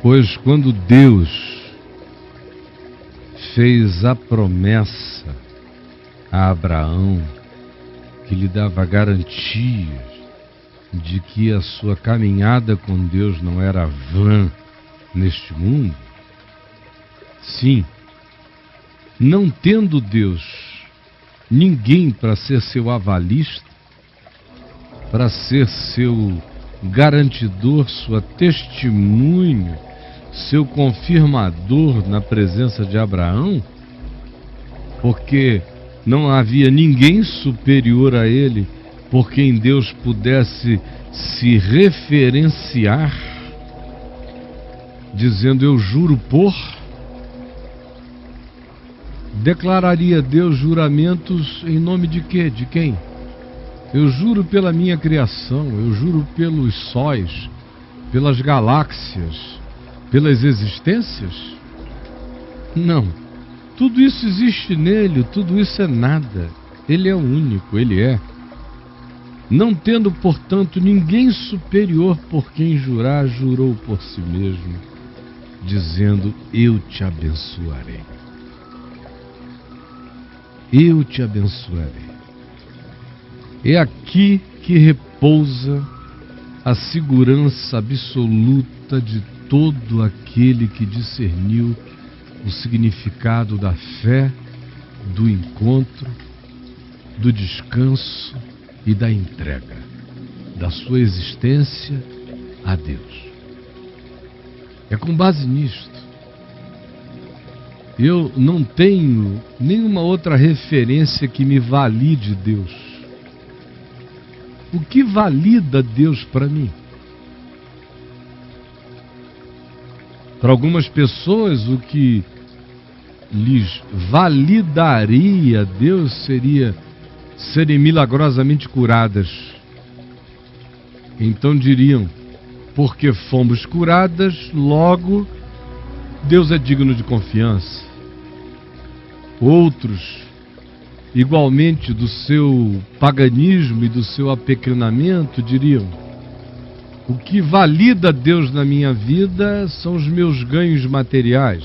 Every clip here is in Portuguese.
Pois quando Deus fez a promessa a Abraão, que lhe dava garantias de que a sua caminhada com Deus não era vã neste mundo, sim, não tendo Deus ninguém para ser seu avalista, para ser seu garantidor, sua testemunha, seu confirmador na presença de Abraão, porque não havia ninguém superior a ele por quem Deus pudesse se referenciar, dizendo: eu juro por. Declararia Deus juramentos em nome de quê? De quem? Eu juro pela minha criação, eu juro pelos sóis, pelas galáxias, pelas existências? Não. Tudo isso existe nele, tudo isso é nada. Ele é o único, ele é. Não tendo, portanto, ninguém superior por quem jurar, jurou por si mesmo, dizendo: eu te abençoarei. Eu te abençoarei. É aqui que repousa a segurança absoluta de todo aquele que discerniu o significado da fé, do encontro, do descanso e da entrega da sua existência a Deus. É com base nisto. Eu não tenho nenhuma outra referência que me valide Deus. O que valida Deus para mim? Para algumas pessoas, o que lhes validaria Deus seria serem milagrosamente curadas. Então diriam: porque fomos curadas, logo Deus é digno de confiança. Outros, igualmente do seu paganismo e do seu apequenamento, diriam: o que valida Deus na minha vida são os meus ganhos materiais.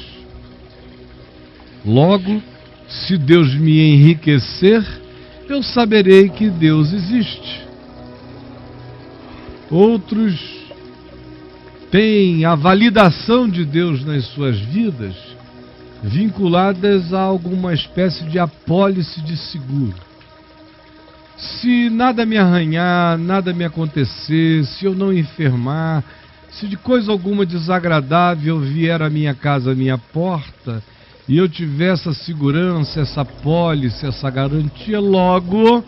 Logo, se Deus me enriquecer, eu saberei que Deus existe. Outros têm a validação de Deus nas suas vidas vinculadas a alguma espécie de apólice de seguro. Se nada me arranhar, nada me acontecer, se eu não enfermar, se de coisa alguma desagradável vier à minha casa, à minha porta, e eu tiver essa segurança, essa apólice, essa garantia, logo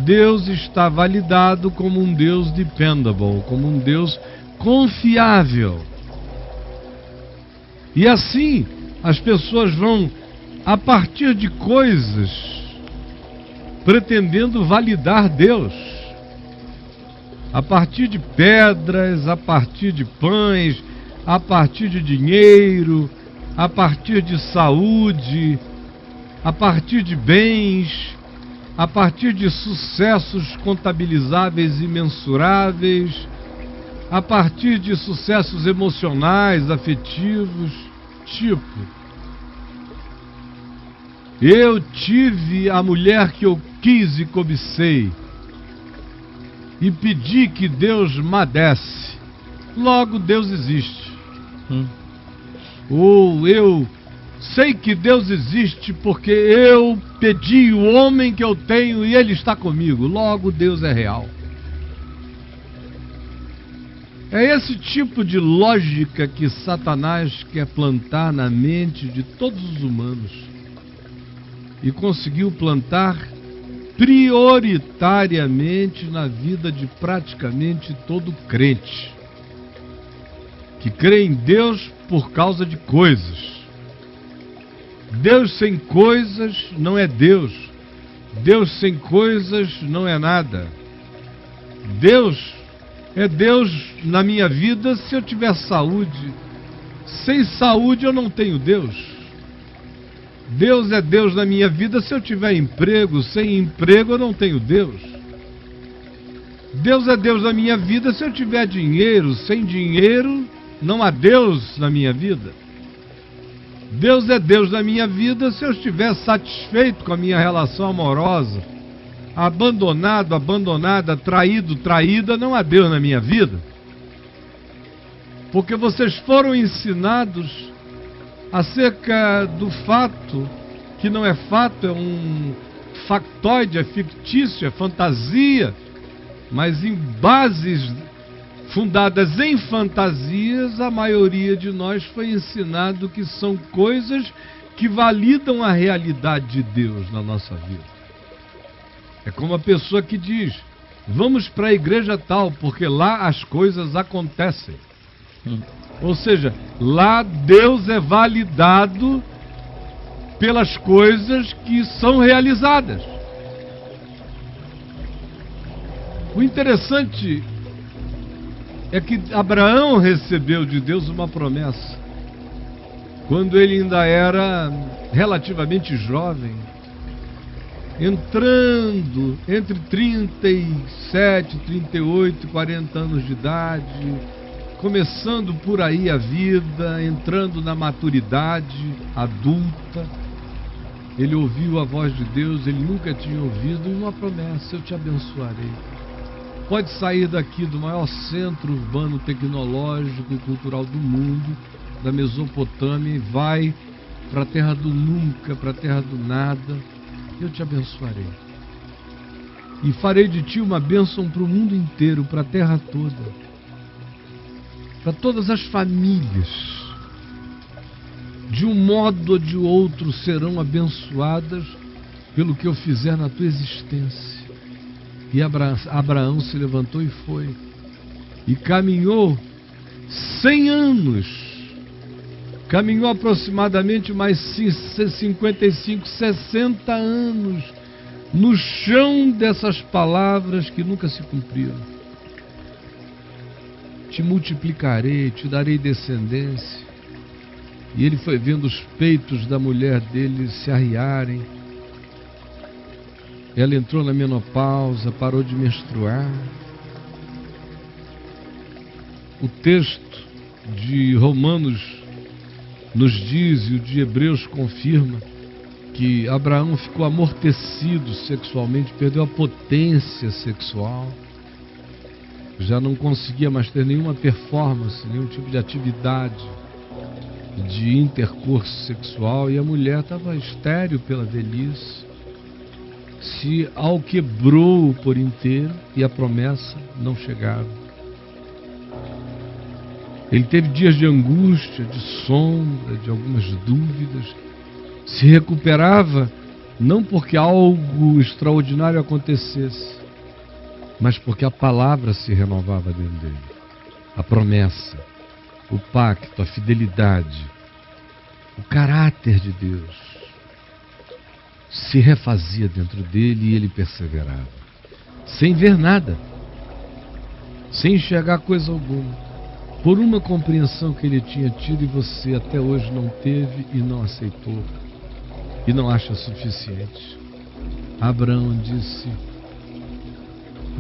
Deus está validado como um Deus dependable, como um Deus confiável. E assim as pessoas vão, a partir de coisas, pretendendo validar Deus. A partir de pedras, a partir de pães, a partir de dinheiro, a partir de saúde, a partir de bens, a partir de sucessos contabilizáveis e mensuráveis, a partir de sucessos emocionais, afetivos, tipo: eu tive a mulher que eu quis e cobicei, e pedi que Deus me desse, logo Deus existe. Ou eu sei que Deus existe porque eu pedi o homem que eu tenho e ele está comigo, logo Deus é real. É esse tipo de lógica que Satanás quer plantar na mente de todos os humanos, e conseguiu plantar prioritariamente na vida de praticamente todo crente, que crê em Deus por causa de coisas. Deus sem coisas não é Deus. Deus sem coisas não é nada. Deus é Deus na minha vida se eu tiver saúde. Sem saúde eu não tenho Deus. Deus é Deus na minha vida se eu tiver emprego. Sem emprego eu não tenho Deus. Deus é Deus na minha vida se eu tiver dinheiro. Sem dinheiro não há Deus na minha vida? Deus é Deus na minha vida se eu estiver satisfeito com a minha relação amorosa. Abandonado, abandonada, traído, traída, não há Deus na minha vida. Porque vocês foram ensinados acerca do fato, que não é fato, é um factoide, é fictício, é fantasia, mas em bases fundadas em fantasias, a maioria de nós foi ensinado que são coisas que validam a realidade de Deus na nossa vida. É como a pessoa que diz: vamos para a igreja tal, porque lá as coisas acontecem. Ou seja, lá Deus é validado pelas coisas que são realizadas. O interessante é que Abraão recebeu de Deus uma promessa quando ele ainda era relativamente jovem, entrando entre 37, 38 e 40 anos de idade, começando por aí a vida, entrando na maturidade adulta. Ele ouviu a voz de Deus, ele nunca tinha ouvido, e uma promessa: eu te abençoarei. Pode sair daqui do maior centro urbano, tecnológico e cultural do mundo, da Mesopotâmia, e vai para a terra do nunca, para a terra do nada. Eu te abençoarei. E farei de ti uma bênção para o mundo inteiro, para a terra toda, para todas as famílias. De um modo ou de outro serão abençoadas pelo que eu fizer na tua existência. E Abraão se levantou e foi. E caminhou 100 anos. Caminhou aproximadamente mais 55, 60 anos no chão dessas palavras que nunca se cumpriram. Te multiplicarei, te darei descendência. E ele foi vendo os peitos da mulher dele se arriarem. Ela entrou na menopausa, parou de menstruar. O texto de Romanos nos diz, e o de Hebreus confirma, que Abraão ficou amortecido sexualmente, perdeu a potência sexual, já não conseguia mais ter nenhuma performance, nenhum tipo de atividade de intercurso sexual, e a mulher estava estéril pela velhice, se alquebrou por inteiro e a promessa não chegava. Ele teve dias de angústia, de sombra, de algumas dúvidas. Se recuperava não porque algo extraordinário acontecesse, mas porque a palavra se renovava dentro dele. A promessa, o pacto, a fidelidade, o caráter de Deus se refazia dentro dele, e ele perseverava, sem ver nada, sem enxergar coisa alguma, por uma compreensão que ele tinha tido e você até hoje não teve e não aceitou e não acha suficiente. Abraão disse: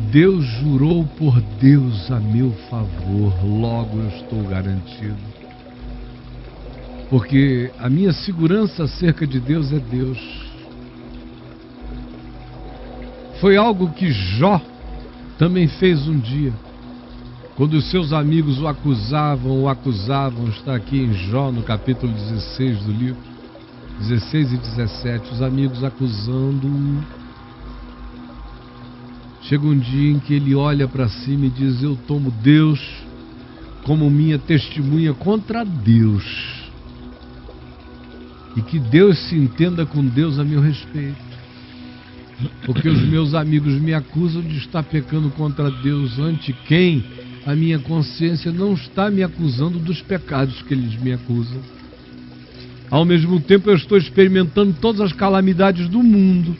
Deus jurou por Deus a meu favor, logo eu estou garantido, porque a minha segurança acerca de Deus é Deus. Foi algo que Jó também fez um dia, quando os seus amigos o acusavam, está aqui em Jó, no capítulo 16 do livro, 16 e 17, os amigos acusando-o. Chega um dia em que ele olha para cima e diz: eu tomo Deus como minha testemunha contra Deus, e que Deus se entenda com Deus a meu respeito, porque os meus amigos me acusam de estar pecando contra Deus, ante quem a minha consciência não está me acusando dos pecados que eles me acusam. Ao mesmo tempo eu estou experimentando todas as calamidades do mundo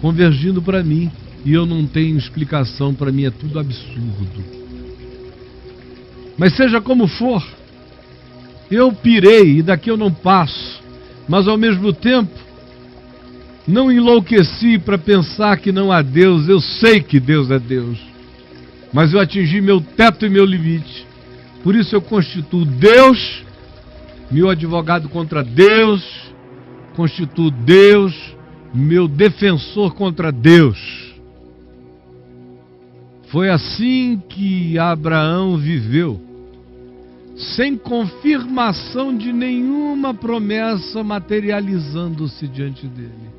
convergindo para mim, e eu não tenho explicação. Para mim é tudo absurdo. Mas seja como for, eu pirei e daqui eu não passo, mas ao mesmo tempo não enlouqueci para pensar que não há Deus. Eu sei que Deus é Deus, mas eu atingi meu teto e meu limite. Por isso eu constituo Deus, meu advogado contra Deus, constituo Deus, meu defensor contra Deus. Foi assim que Abraão viveu, sem confirmação de nenhuma promessa materializando-se diante dele.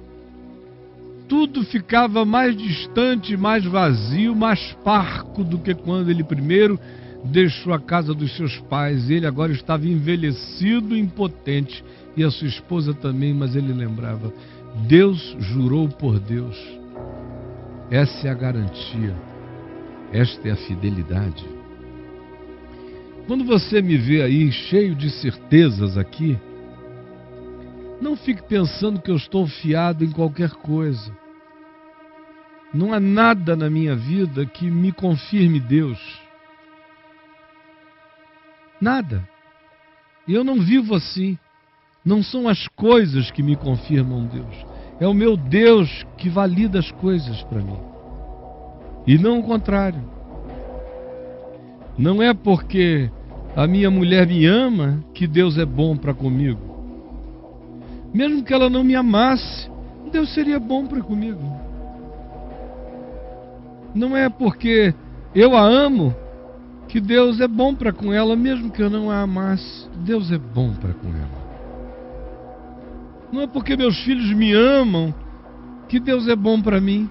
Tudo ficava mais distante, mais vazio, mais parco do que quando ele primeiro deixou a casa dos seus pais. Ele agora estava envelhecido, impotente, e a sua esposa também, mas ele lembrava: Deus jurou por Deus. Essa é a garantia, esta é a fidelidade. Quando você me vê aí cheio de certezas aqui, não fique pensando que eu estou fiado em qualquer coisa. Não há nada na minha vida que me confirme Deus. Nada. E eu não vivo assim. Não são as coisas que me confirmam Deus. É o meu Deus que valida as coisas para mim. E não o contrário. Não é porque a minha mulher me ama que Deus é bom para comigo. Mesmo que ela não me amasse, Deus seria bom para comigo. Não é porque eu a amo que Deus é bom para com ela, mesmo que eu não a amasse. Deus é bom para com ela. Não é porque meus filhos me amam que Deus é bom para mim.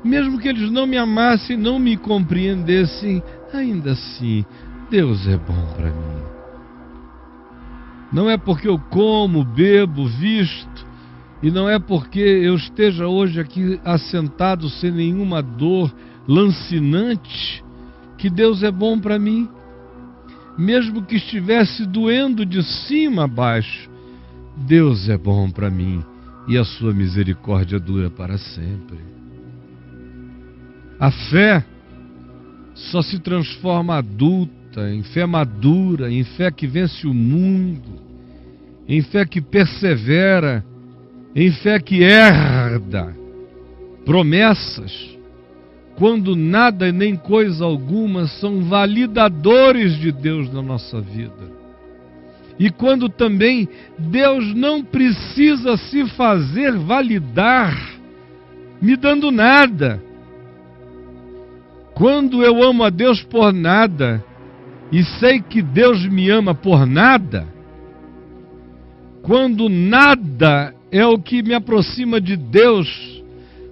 Mesmo que eles não me amassem, não me compreendessem, ainda assim, Deus é bom para mim. Não é porque eu como, bebo, visto, e não é porque eu esteja hoje aqui assentado sem nenhuma dor lancinante, que Deus é bom para mim. Mesmo que estivesse doendo de cima a baixo, Deus é bom para mim, e a sua misericórdia dura para sempre. A fé só se transforma adulta, em fé madura, em fé que vence o mundo, em fé que persevera, em fé que herda promessas, quando nada e nem coisa alguma são validadores de Deus na nossa vida. E quando também Deus não precisa se fazer validar, me dando nada. Quando eu amo a Deus por nada, e sei que Deus me ama por nada, quando nada é o que me aproxima de Deus,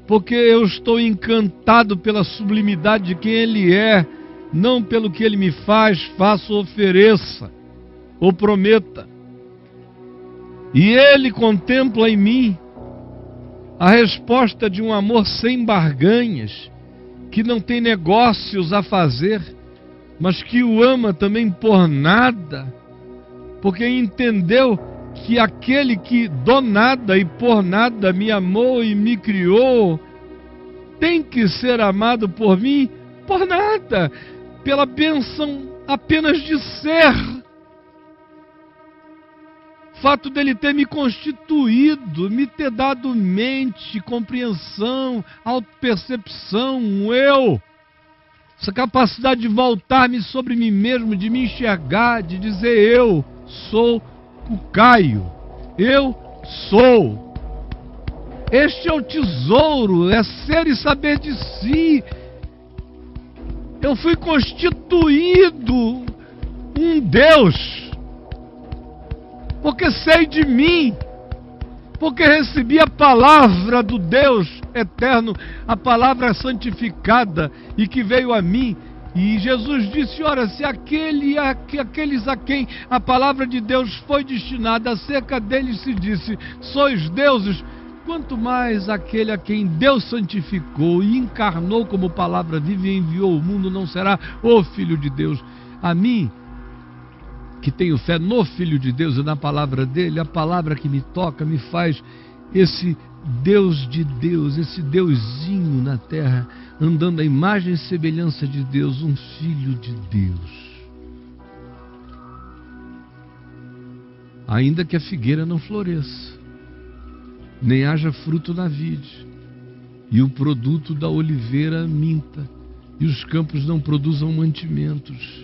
porque eu estou encantado pela sublimidade de quem Ele é, não pelo que Ele me faz, faça ou ofereça, ou prometa. E Ele contempla em mim a resposta de um amor sem barganhas, que não tem negócios a fazer, mas que o ama também por nada, porque entendeu que aquele que do nada e por nada me amou e me criou, tem que ser amado por mim por nada, pela bênção apenas de ser. Fato dele ter me constituído, me ter dado mente, compreensão, autopercepção, um eu, essa capacidade de voltar-me sobre mim mesmo, de me enxergar, de dizer: eu sou o Caio, eu sou. Este é o tesouro, é ser e saber de si. Eu fui constituído um Deus, porque sei de mim, porque recebi a palavra do Deus eterno, a palavra santificada e que veio a mim. E Jesus disse: ora, se aqueles a quem a palavra de Deus foi destinada, acerca deles se disse: sois deuses, quanto mais aquele a quem Deus santificou e encarnou como palavra viva e enviou ao mundo, não será o Filho de Deus. A mim, que tenho fé no Filho de Deus e na palavra dele, a palavra que me toca me faz esse Deus de Deus, esse Deusinho na terra, andando à imagem e semelhança de Deus, um Filho de Deus. Ainda que a figueira não floresça, nem haja fruto na vide, e o produto da oliveira minta, e os campos não produzam mantimentos,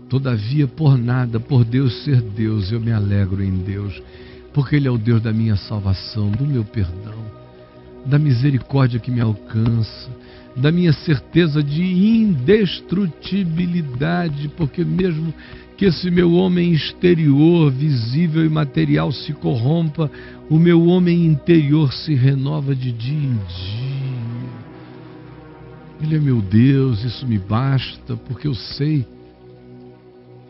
Todavia, por nada, por Deus ser Deus, eu me alegro em Deus, porque Ele é o Deus da minha salvação, do meu perdão, da misericórdia que me alcança, da minha certeza de indestrutibilidade, porque mesmo que esse meu homem exterior, visível e material se corrompa, o meu homem interior se renova de dia em dia. Ele é meu Deus, isso me basta, porque eu sei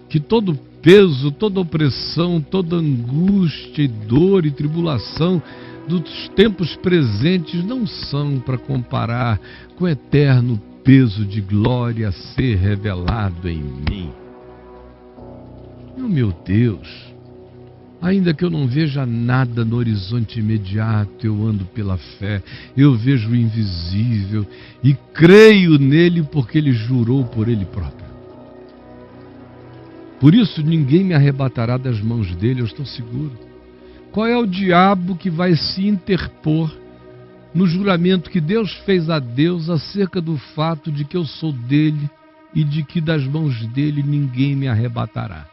que todo peso, toda opressão, toda angústia e dor e tribulação dos tempos presentes não são para comparar com o eterno peso de glória a ser revelado em mim. Meu Deus, ainda que eu não veja nada no horizonte imediato, eu ando pela fé, eu vejo o invisível e creio nele porque ele jurou por ele próprio. Por isso ninguém me arrebatará das mãos dele, eu estou seguro. Qual é o diabo que vai se interpor no juramento que Deus fez a Deus acerca do fato de que eu sou dele e de que das mãos dele ninguém me arrebatará?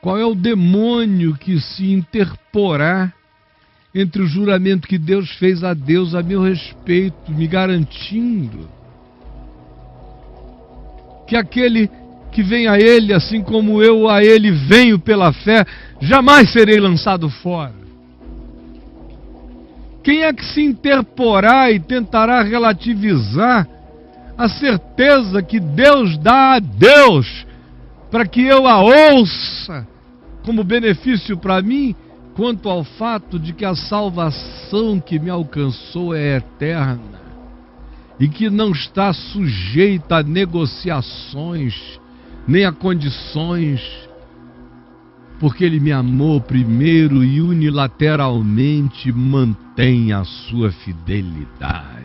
Qual é o demônio que se interporá entre o juramento que Deus fez a Deus a meu respeito, me garantindo que aquele que vem a Ele, assim como eu a Ele venho pela fé, jamais serei lançado fora? Quem é que se interporá e tentará relativizar a certeza que Deus dá a Deus para que eu a ouça como benefício para mim, quanto ao fato de que a salvação que me alcançou é eterna e que não está sujeita a negociações nem a condições, porque Ele me amou primeiro e unilateralmente mantém a sua fidelidade?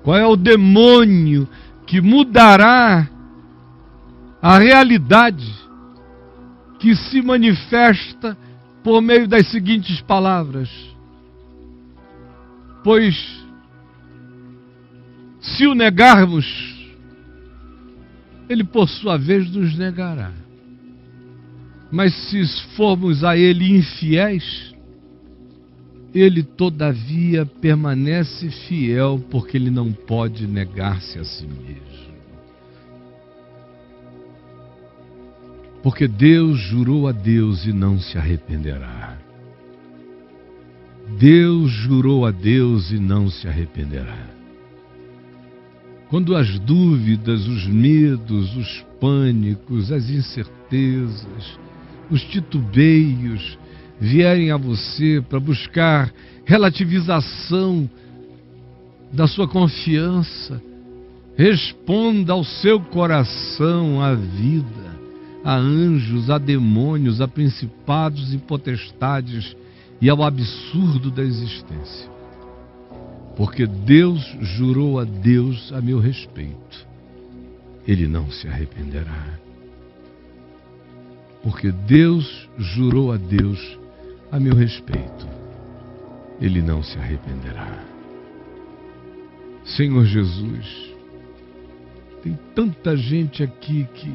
Qual é o demônio que mudará a realidade que se manifesta por meio das seguintes palavras? Pois, se o negarmos, Ele por sua vez nos negará. Mas se formos a Ele infiéis, Ele todavia permanece fiel, porque Ele não pode negar-se a si mesmo. Porque Deus jurou a Deus e não se arrependerá. Deus jurou a Deus e não se arrependerá. Quando as dúvidas, os medos, os pânicos, as incertezas, os titubeios vierem a você para buscar relativização da sua confiança, responda ao seu coração, à vida, a anjos, a demônios, a principados e potestades e ao absurdo da existência. Porque Deus jurou a Deus a meu respeito, Ele não se arrependerá. Porque Deus jurou a Deus a meu respeito, Ele não se arrependerá. Senhor Jesus, tem tanta gente aqui que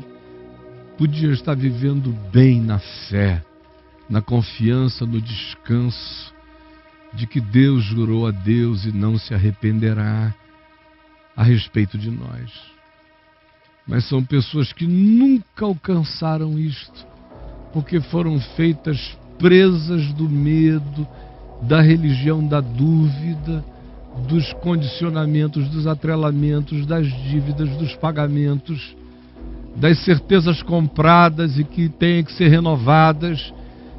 podia estar vivendo bem na fé, na confiança, no descanso de que Deus jurou a Deus e não se arrependerá a respeito de nós. Mas são pessoas que nunca alcançaram isto, porque foram feitas presas do medo, da religião da dúvida, dos condicionamentos, dos atrelamentos, das dívidas, dos pagamentos, das certezas compradas e que têm que ser renovadas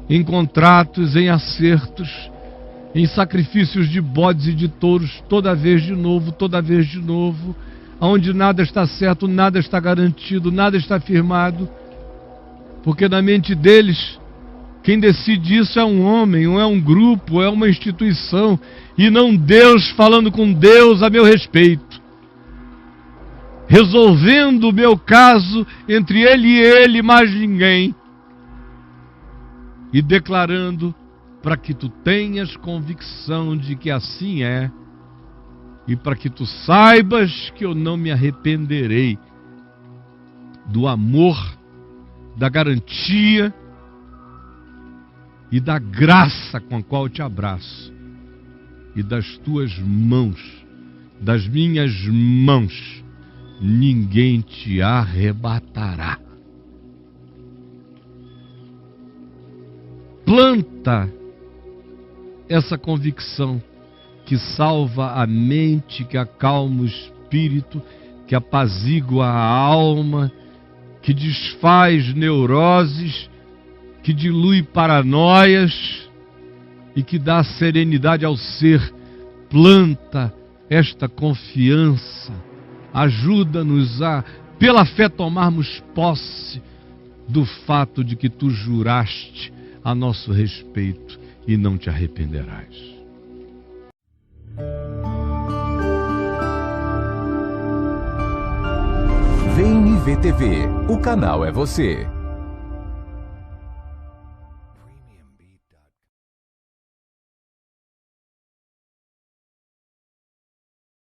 em contratos, em acertos, em sacrifícios de bodes e de touros, toda vez de novo, onde nada está certo, nada está garantido, nada está firmado, porque na mente deles, quem decide isso é um homem, ou é um grupo, ou é uma instituição, e não Deus falando com Deus a meu respeito, resolvendo o meu caso entre Ele e Ele, mais ninguém, e declarando para que tu tenhas convicção de que assim é, e para que tu saibas que eu não me arrependerei do amor, da garantia e da graça com a qual te abraço, e das tuas mãos, das minhas mãos, ninguém te arrebatará. Planta essa convicção que salva a mente, que acalma o espírito, que apazigua a alma, que desfaz neuroses, que dilui paranoias e que dá serenidade ao ser. Planta esta confiança, ajuda-nos a, pela fé, tomarmos posse do fato de que tu juraste a nosso respeito e não te arrependerás. VNV TV, o canal é você.